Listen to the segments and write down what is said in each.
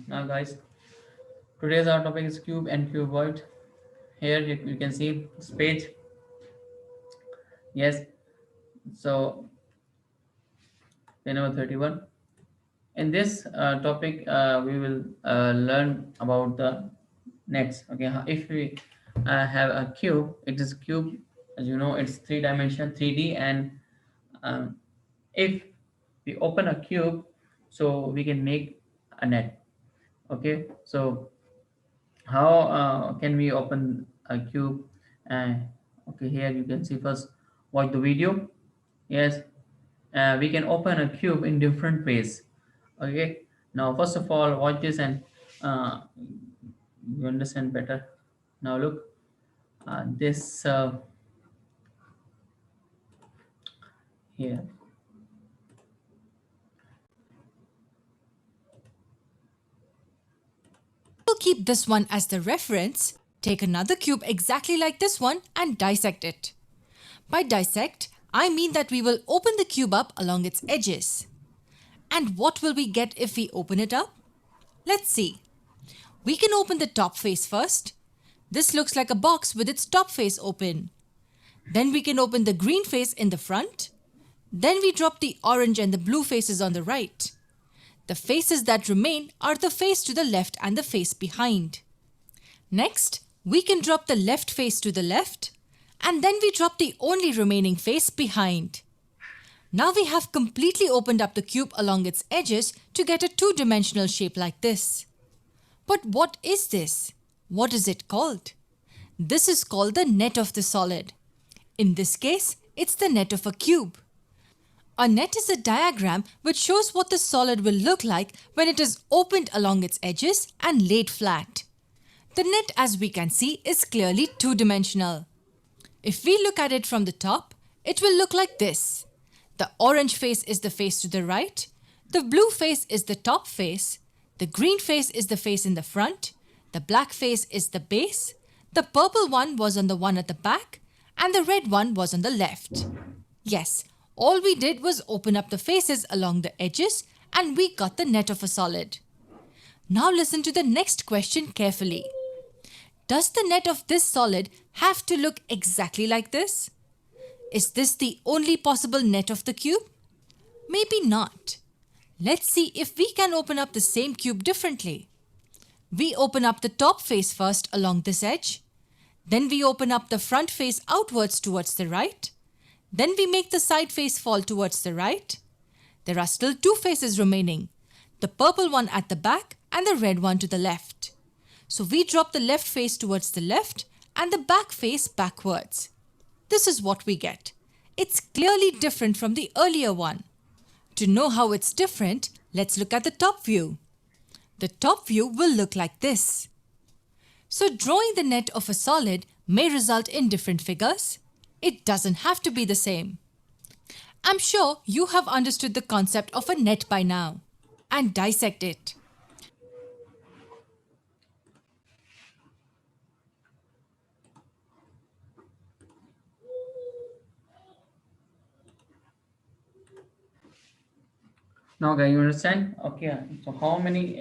Now, guys, today's our topic is cube and cuboid. Here you can see this page. Yes, so page number 31. In this topic, we will learn about the nets. Okay, if we have a cube, it is a cube. As you know, it's three dimension, 3D, and um, if we open a cube, so we can make a net. Okay, so how can we open a cube? uh, okay, here you can see, first watch the video. Yes, we can open a cube in different ways. Okay, now first of all watch this, and uh, you understand better. Now look, this here. We'll keep this one as the reference, take another cube exactly like this one and dissect it. By dissect, I mean that we will open the cube up along its edges. And what will we get if we open it up? Let's see. We can open the top face first. This looks like a box with its top face open. Then we can open the green face in the front. Then we drop the orange and the blue faces on the right. The faces that remain are the face to the left and the face behind. Next, we can drop the left face to the left, and then we drop the only remaining face behind. Now we have completely opened up the cube along its edges to get a two-dimensional shape like this. But what is this? What is it called? This is called the net of the solid. In this case, it's the net of a cube. A net is a diagram which shows what the solid will look like when it is opened along its edges and laid flat. The net, as we can see, is clearly two-dimensional. If we look at it from the top, it will look like this. The orange face is the face to the right, the blue face is the top face, the green face is the face in the front, the black face is the base, the purple one was on the one at the back, and the red one was on the left. Yes, all we did was open up the faces along the edges and we got the net of a solid. Now listen to the next question carefully. Does the net of this solid have to look exactly like this? Is this the only possible net of the cube? Maybe not. Let's see if we can open up the same cube differently. We open up the top face first along this edge. Then we open up the front face outwards towards the right. Then we make the side face fall towards the right. There are still two faces remaining, the purple one at the back and the red one to the left. So we drop the left face towards the left and the back face backwards. This is what we get. It's clearly different from the earlier one. To know how it's different, let's look at the top view. The top view will look like this. So drawing the net of a solid may result in different figures. It doesn't have to be the same. I'm sure you have understood the concept of a net by now and dissect it. Now, guys, you understand? Okay, so how many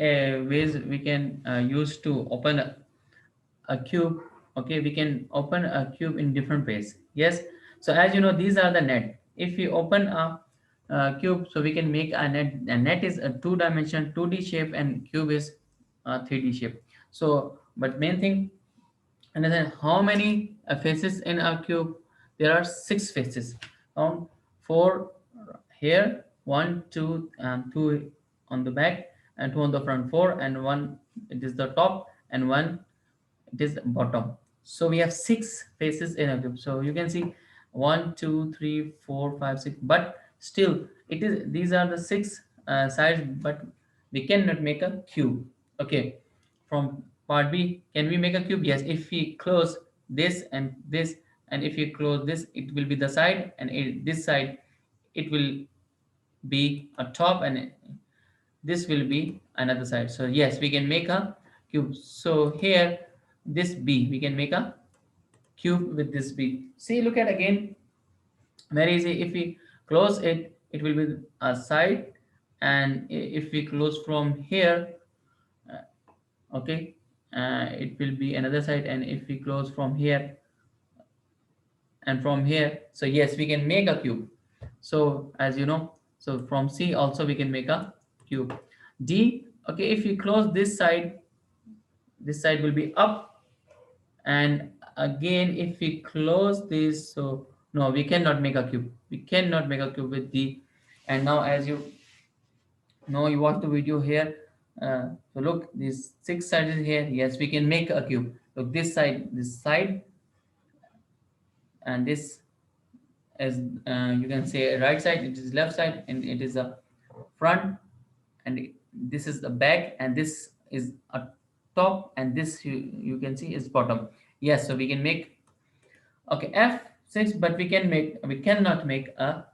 ways we can use to open a cube? Okay, we can open a cube in different ways. Yes, so as you know, these are the net. If we open cube, so we can make a net. A net is a two-dimensional 2D shape, and cube is a 3D shape. So but main thing, and then how many faces in a cube? There are six faces. Count four here, one, two, and two on the back, and two on the front. Four and one. It is the top, and one it is bottom. So we have six faces in a cube. So you can see one, two, three, four, five, six. But still, it is these are the six sides, but we cannot make a cube. Okay, from part B, can we make a cube? Yes, if we close this and this, and if you close this, it will be the side, and this side, it will be a top, and this will be another side. So yes, we can make a cube. So here, this B, we can make a cube with this B. See, look at again, very easy. If we close it, it will be a side, and if we close from here, okay, it will be another side, and if we close from here and from here, so yes, we can make a cube. So as you know, so from C also we can make a cube. D, okay, if we close this side will be up, and again if we close this, so no, we cannot make a cube, we cannot make a cube with D. And now as you know, you watch the video here, so look, these six sides is here, yes, we can make a cube. Look, this side, and this is, you can say right side, it is left side, and it is a front, and this is the back, and this is a top, and this you can see is bottom. Yes, so we can make, okay, F6, but we cannot make a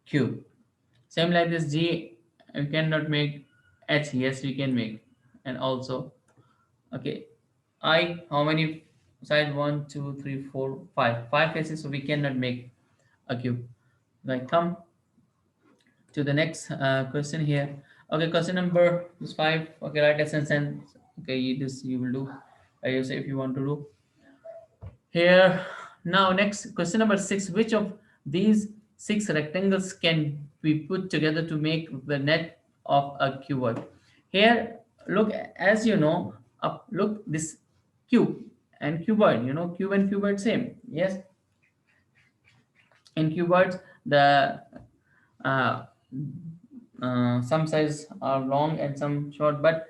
cube. Same like this, G, we cannot make. H, yes, we can make. And also, okay, I, how many sides? One, two, three, four, five. Five faces, so we cannot make a cube. Like, come to the next question here. Okay, question number is five. Okay, write a sentence. Okay, this you will do. You say if you want to do here. Now, next question number six. Which of these six rectangles can be put together to make the net of a cuboid? Here, look, as you know, up, look, this cube and cuboid. You know, cube and cuboid same. Yes, in cuboids, the uh, some sides are long and some short, but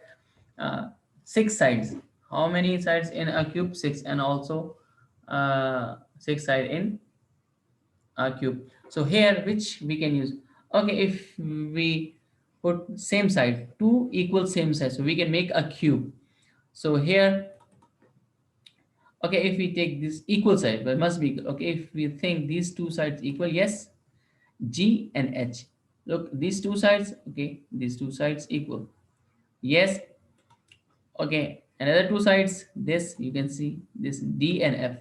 uh, six sides. How many sides in a cube? Six, and also six side in a cube. So here, which we can use? Okay, if we put same side, two equal same sides, so we can make a cube. So here, okay, if we take this equal side, but must be equal. Okay, if we think these two sides equal, yes, G and H. Look, these two sides, okay, these two sides equal. Yes, okay, another two sides, this you can see this D and F.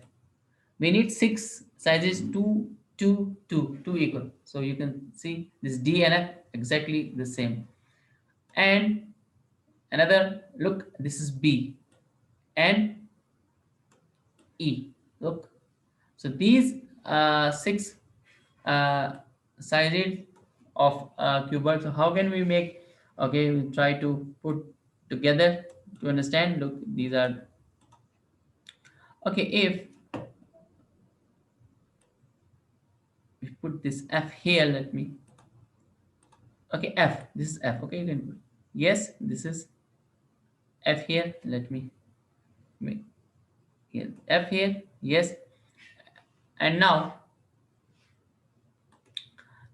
We need six sizes, two equal. So you can see this D and F exactly the same. And another, look, this is B and E. Look, so these six uh, sizes of cuboid. So how can we make? Okay, we try to put together to understand. Look, these are, okay. If we put this F here, let me. Okay, F. This is F. Okay, you can put. Yes, this is F here. Let me make here F here. Yes, and now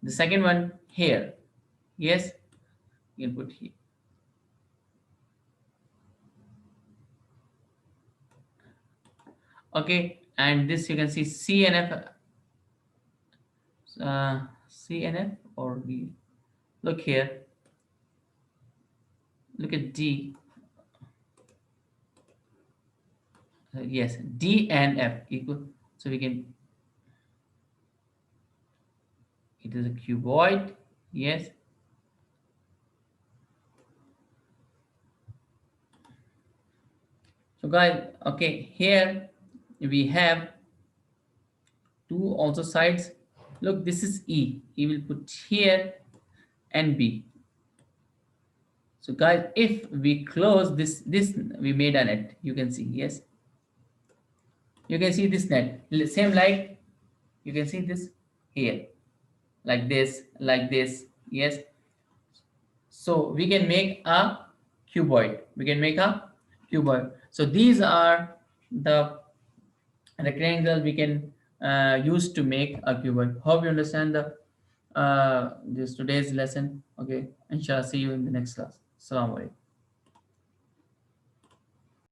the second one here. Yes, you can put here. Okay, and this you can see C and F, C and F or D. Look here, look at D. Yes, D and F equal. So we can, it is a cuboid. Yes. So guys, okay, here we have two also sides. Look, this is E. E will put here and B. So guys, if we close this we made a net. You can see, yes. You can see this net. Same like you can see this here. Like this. Yes. So we can make a cuboid. We can make a cuboid. So these are the rectangle we can use to make a cuboid. Hope you understand the this today's lesson. Okay, inshallah, see you in the next class. Assalamu alaikum.